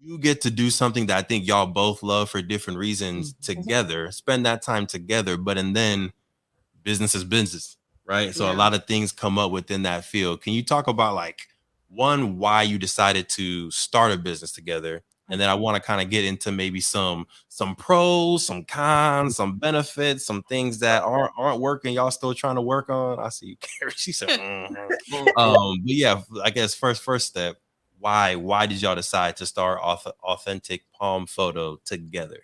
You get to do something that I think y'all both love for different reasons together, spend that time together, and then business is business, right? So a lot of things come up within that field. Can you talk about like one, why you decided to start a business together? And then I want to kind of get into maybe some pros, some cons, some benefits, some things that aren't working. Y'all still trying to work on. I see you, Carrie. She said, but yeah, I guess first step. Why did y'all decide to start Authentic Pom Photo together?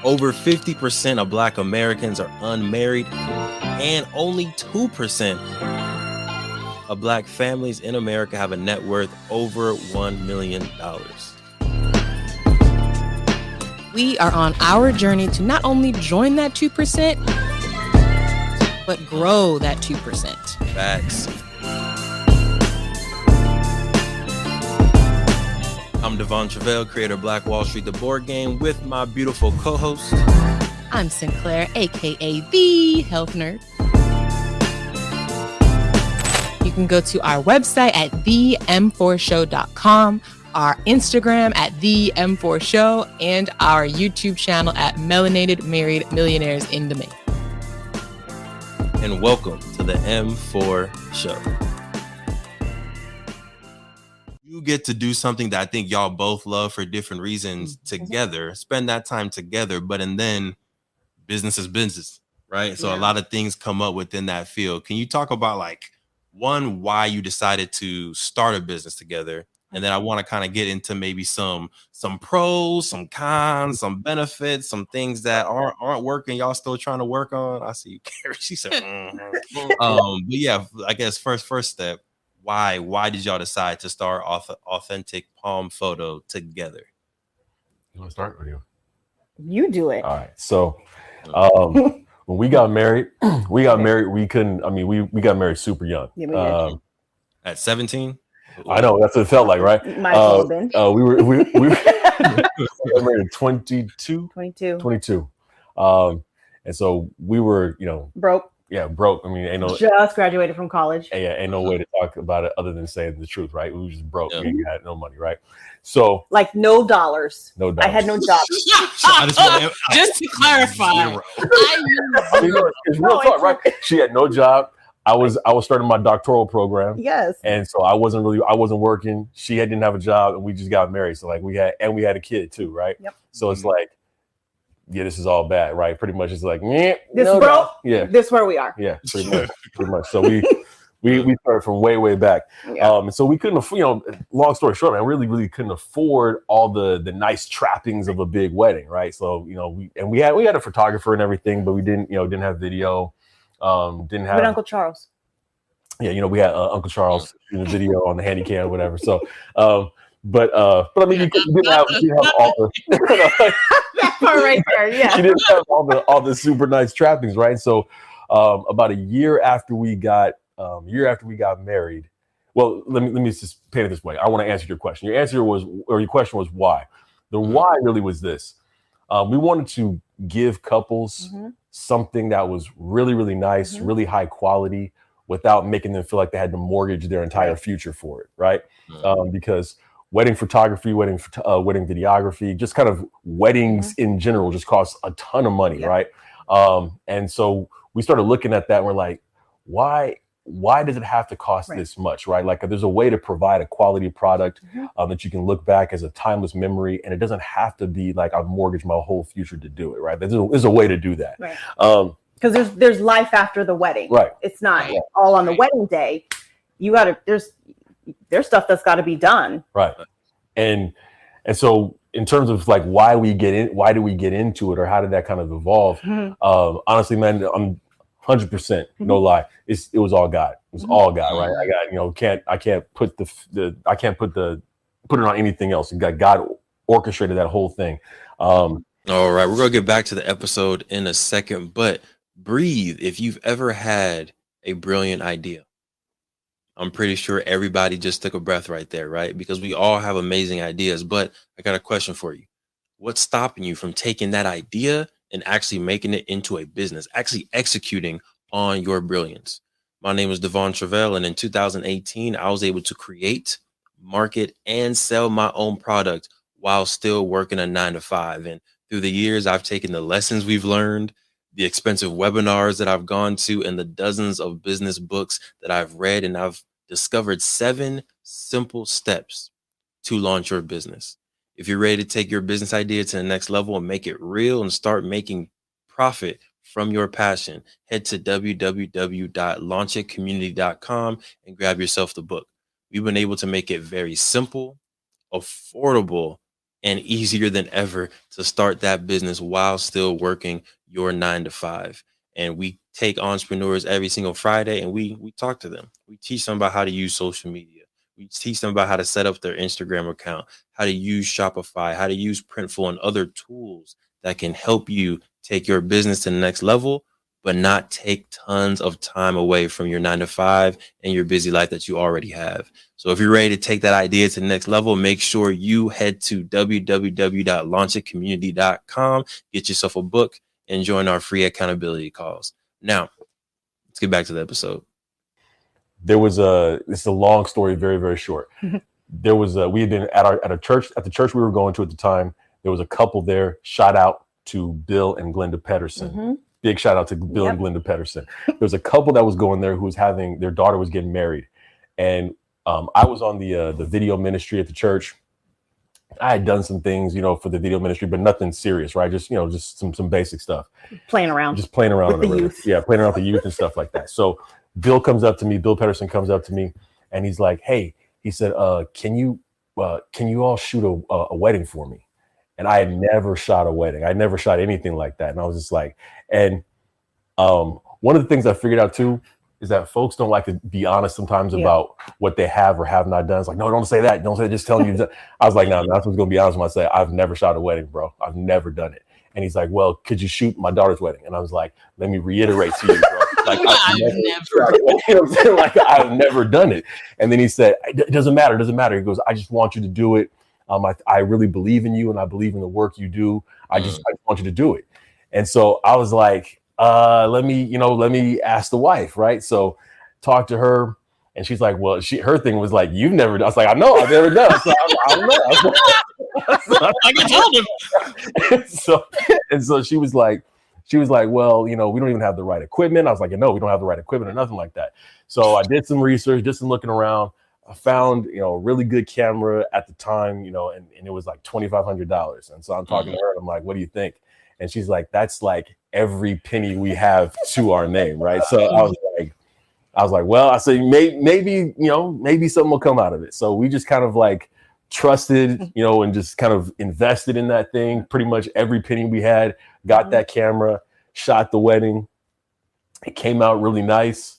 Over 50% of Black Americans are unmarried, and only 2% of Black families in America have a net worth over $1 million. We are on our journey to not only join that 2%, but grow that 2%. Facts. I'm Devon Truvel, creator of Black Wall Street, the board game, with my beautiful co-host. I'm Sinclair, aka the Health Nerd. You can go to our website at theem4show.com, our Instagram at theem4show, and our YouTube channel at Melanated Married Millionaires in the Making. And welcome to the M4 Show. You get to do something that I think y'all both love for different reasons together, spend that time together, and then business is business, right? So a lot of things come up within that field. Can you talk about like one, why you decided to start a business together? And then I want to kind of get into maybe some pros, some cons, some benefits, some things that aren't working. Y'all still trying to work on. I see you, Carrie. She said, but yeah, I guess first step. Why did y'all decide to start Authentic Pom Photo together? You want to start or you? You do it. All right. So when we got married, we got married super young. Yeah, we did. At 17? I know, that's what it felt like, right? Might as well have been. We were got married at 22. And so we were, broke. Yeah, broke. I mean, just graduated from college. Ain't no way to talk about it other than saying the truth, right? We were just broke. Yeah. We had no money, right? So like no dollars. No dollars. I had no job. Just to clarify. It's real talk, right? She had no job. I was starting my doctoral program. Yes. And so I wasn't working. She didn't have a job, and we just got married. So like we had a kid too, right? Yep. So it's like, yeah, this is all bad, right? Pretty much it's like, this broke. Yeah. This is where we are. Yeah, pretty much. So we started from way back. Yeah. And so we couldn't, long story short, man, really couldn't afford all the nice trappings of a big wedding, right? So, we had a photographer and everything, but we didn't have video. Didn't have Uncle Charles. Yeah, we had Uncle Charles shooting a video on the handy cam, whatever. So but I mean, you didn't have all the that part right there. Yeah, she didn't have all the super nice trappings, right? So about a year after we got married. Well, let me just paint it this way. I want to answer your question. Your question was why. The why really was this. We wanted to give couples something that was really, really nice, really high quality, without making them feel like they had to mortgage their entire future for it, right? Because wedding photography, wedding videography, just kind of weddings in general just costs a ton of money, right? And so we started looking at that and we're like, why does it have to cost this much, right? Like there's a way to provide a quality product that you can look back as a timeless memory, and it doesn't have to be like I've mortgaged my whole future to do it, right? There's a way to do that. Right. Because there's life after the wedding. Right. It's not all on the wedding day. There's stuff that's got to be done. Right. And so in terms of like why do we get into it, or how did that kind of evolve? Honestly, man, I'm 100%, no lie. It was all God. It was all God, right? I can't put it on anything else. God orchestrated that whole thing. All right, we're gonna get back to the episode in a second, but breathe. If you've ever had a brilliant idea, I'm pretty sure everybody just took a breath right there, right? Because we all have amazing ideas, but I got a question for you. What's stopping you from taking that idea and actually making it into a business, actually executing on your brilliance? My name is Devon Truvel, and in 2018, I was able to create, market, and sell my own product while still working a 9 to 5. And through the years, I've taken the lessons we've learned, the expensive webinars that I've gone to, and the dozens of business books that I've read, and I've discovered 7 simple steps to launch your business. If you're ready to take your business idea to the next level and make it real and start making profit from your passion, head to www.launchitcommunity.com and grab yourself the book. We've been able to make it very simple, affordable, and easier than ever to start that business while still working your 9 to 5. And we take entrepreneurs every single Friday and we talk to them. We teach them about how to use social media. We teach them about how to set up their Instagram account, how to use Shopify, how to use Printful, and other tools that can help you take your business to the next level, but not take tons of time away from your 9 to 5 and your busy life that you already have. So if you're ready to take that idea to the next level, make sure you head to www.launchitcommunity.com, get yourself a book, and join our free accountability calls. Now, let's get back to the episode. It's a long story, very, very short. We had been at the church we were going to at the time. There was a couple there. Shout out to Bill and Glenda Pedersen. Mhm. Big shout out to Bill and Glenda Pedersen. There was a couple that was going there who was having, their daughter was getting married. And I was on the video ministry at the church. I had done some things, for the video ministry, but nothing serious, right? Just some basic stuff. Playing around. Just playing around with the youth. Yeah, playing around with the youth and stuff like that. So Bill Pedersen comes up to me and he's like, hey, he said, can you all shoot a wedding for me? And I had never shot a wedding. I never shot anything like that. And I was just like, and one of the things I figured out too is that folks don't like to be honest sometimes about what they have or have not done. It's like, no, don't say that. Don't say that. Just tell me. I was like, no, that's what's going to be honest when I say I've never shot a wedding, bro. I've never done it. And he's like, well, could you shoot my daughter's wedding? And I was like, let me reiterate to you, bro. Like, I've never done it. And then he said, it doesn't matter. It doesn't matter. He goes, I just want you to do it. I really believe in you and I believe in the work you do. I just want you to do it. And so I was like, let me ask the wife. Right. So talk to her. And she's like, well, her thing was like, you've never done. I was like, I know, I've never done. So I don't know. I can tell them. And so she was like, well, we don't even have the right equipment. I was like, no, we don't have the right equipment or nothing like that. So I did some research, did some looking around. I found, a really good camera at the time, and it was like $2,500. And so I'm talking to her and I'm like, what do you think? And she's like, that's like every penny we have to our name. Right. So I was like, well, I said, maybe something will come out of it. So we just kind of like trusted, and just kind of invested in that thing. Pretty much every penny we had, got that camera, shot the wedding. It came out really nice.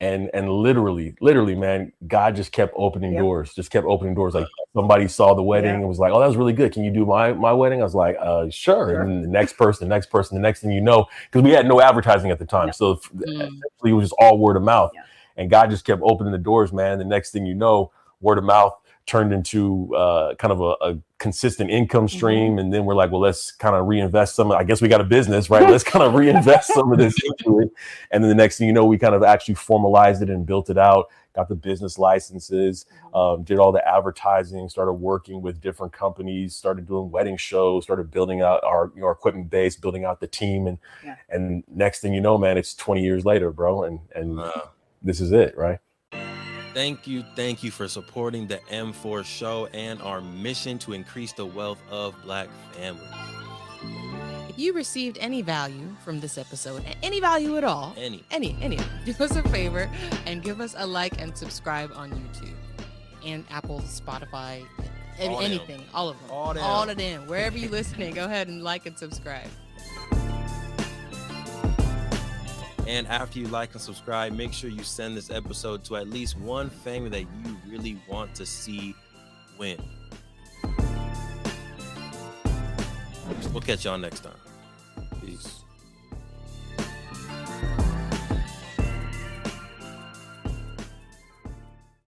And literally, man, God just kept opening doors, Like somebody saw the wedding and was like, oh, that was really good. Can you do my wedding? I was like, sure. And then the next person, the next thing you know, because we had no advertising at the time. So essentially it was just all word of mouth. Yeah. And God just kept opening the doors, man. The next thing you know, word of mouth turned into kind of a consistent income stream. And then we're like, well, let's kind of reinvest some. I guess we got a business, right? Let's kind of reinvest some of this into it. And then the next thing you know, we kind of actually formalized it and built it out, got the business licenses, did all the advertising, started working with different companies, started doing wedding shows, started building out our equipment base, building out the team. And next thing you know, man, it's 20 years later, bro. And this is it, right? Thank you for supporting the M4 show and our mission to increase the wealth of Black families. If you received any value from this episode, any value at all, any, do us a favor and give us a like and subscribe on YouTube and Apple, Spotify, anything, all of them, all of them, wherever you're listening, go ahead and like and subscribe. And after you like and subscribe, make sure you send this episode to at least one family that you really want to see win. We'll catch y'all next time.